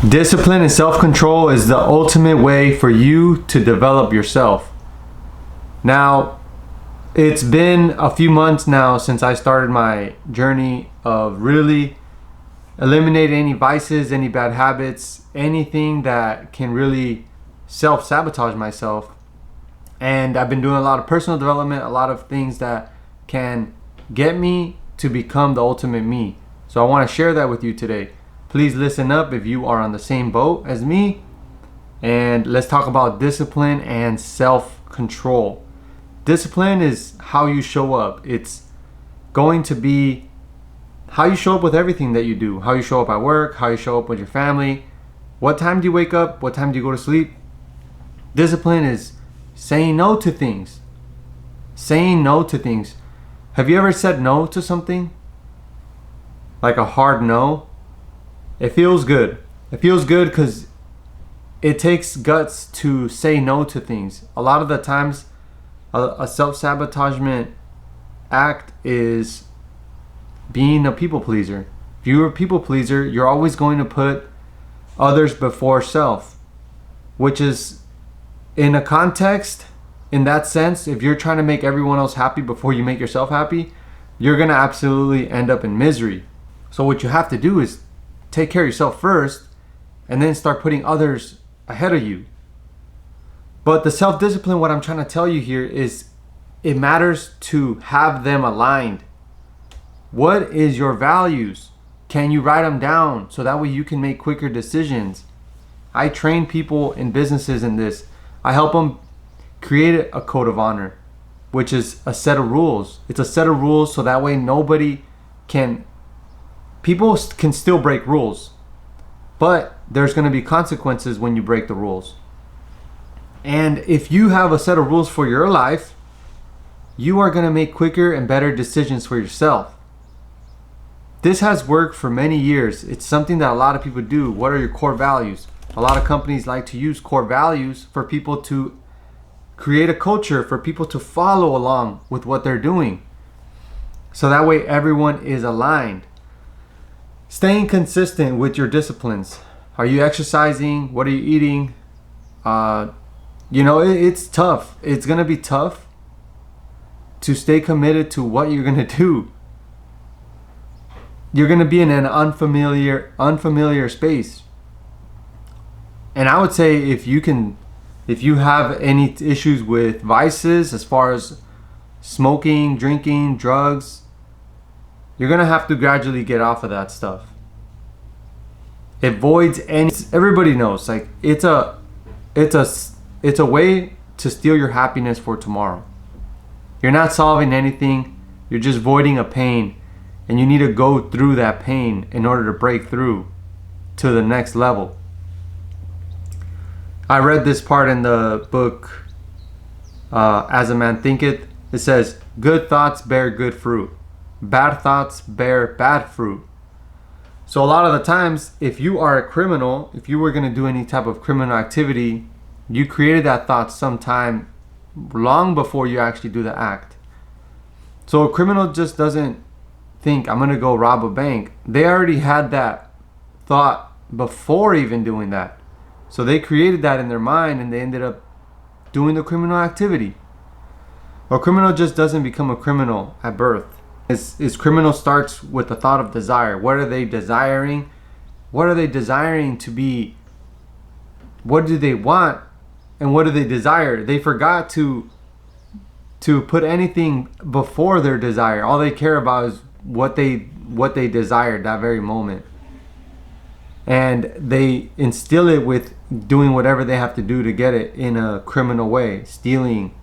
Discipline and self-control is the ultimate way for you to develop yourself. Now, it's been a few months now since I started my journey of really eliminating any vices, any bad habits, anything that can really self-sabotage myself. And I've been doing a lot of personal development, a lot of things that can get me to become the ultimate me. So I want to share that with you today. Please listen up if you are on the same boat as me. And let's talk about discipline and self-control. Discipline is how you show up. It's going to be how you show up with everything that you do. How you show up at work, how you show up with your family. What time do you wake up? What time do you go to sleep? Discipline is saying no to things. Saying no to things. Have you ever said no to something? Like a hard no? It feels good. It feels good because it takes guts to say no to things. A lot of the times, a self-sabotagement act is being a people pleaser. If you're a people pleaser, you're always going to put others before self, which is in a context, in that sense, if you're trying to make everyone else happy before you make yourself happy, you're going to absolutely end up in misery. So what you have to do is take care of yourself first and then start putting others ahead of you. But the self-discipline, what I'm trying to tell you here is it matters to have them aligned. What is your values? Can you write them down so that way you can make quicker decisions? I train people in businesses in this. I help them create a code of honor, which is a set of rules. It's a set of rules so that way people can still break rules, but there's going to be consequences when you break the rules. And if you have a set of rules for your life, you are going to make quicker and better decisions for yourself. This has worked for many years. It's something that a lot of people do. What are your core values? A lot of companies like to use core values for people to create a culture, for people to follow along with what they're doing. So that way everyone is aligned. Staying consistent with your disciplines. Are you exercising? What are you eating? It's tough. It's going to be tough to stay committed to what you're going to do. You're going to be in an unfamiliar space. And I would say if you have any issues with vices as far as smoking, drinking, drugs, you're going to have to gradually get off of that stuff. It voids everybody knows, like it's a way to steal your happiness for tomorrow. You're not solving anything. You're just voiding a pain, and you need to go through that pain in order to break through to the next level. I read this part in the book, As a Man Thinketh. It says, good thoughts bear good fruit. Bad thoughts bear bad fruit. So a lot of the times, if you are a criminal, if you were going to do any type of criminal activity, you created that thought sometime long before you actually do the act. So a criminal just doesn't think, I'm going to go rob a bank. They already had that thought before even doing that. So they created that in their mind and they ended up doing the criminal activity. A criminal just doesn't become a criminal at birth. His criminal starts with the thought of desire. What are they desiring? What are they desiring to be? What do they want? And what do they desire? They forgot to put anything before their desire. All they care about is what they desired that very moment. And they instill it with doing whatever they have to do to get it in a criminal way. Stealing,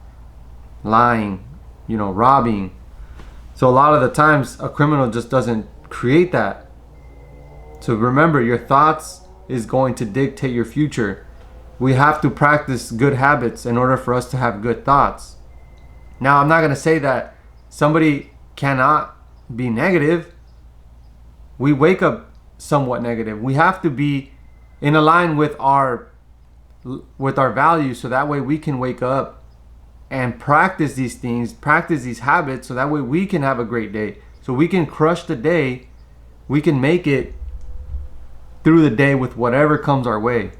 lying, robbing. So a lot of the times a criminal just doesn't create that. So remember, your thoughts is going to dictate your future. We have to practice good habits in order for us to have good thoughts. Now, I'm not going to say that somebody cannot be negative. We wake up somewhat negative. We have to be in line with our values, so that way we can wake up and practice these things, practice these habits, so that way we can have a great day. So we can crush the day, we can make it through the day with whatever comes our way.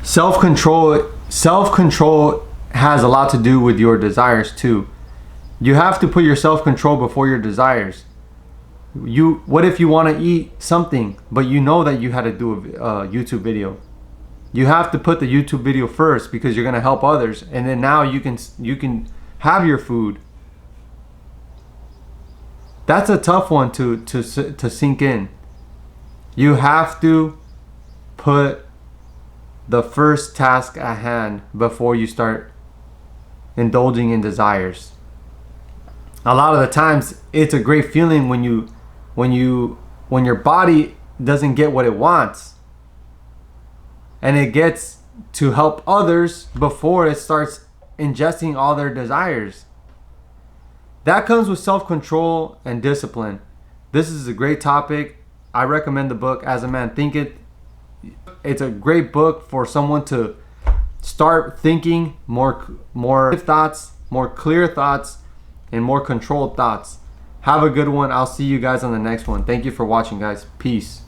Self-control has a lot to do with your desires too. You have to put your self-control before your desires. What if you want to eat something, but you know that you had to do a YouTube video? You have to put the YouTube video first because you're gonna help others, and then now you can have your food. That's a tough one to sink in. You have to put the first task at hand before you start indulging in desires. A lot of the times it's a great feeling when your body doesn't get what it wants, and it gets to help others before it starts ingesting all their desires. That comes with self-control and discipline. This is a great topic. I recommend the book As a Man Thinketh. It's a great book for someone to start thinking more thoughts, more clear thoughts, and more controlled thoughts. Have a good one. I'll see you guys on the next one. Thank you for watching, guys. Peace.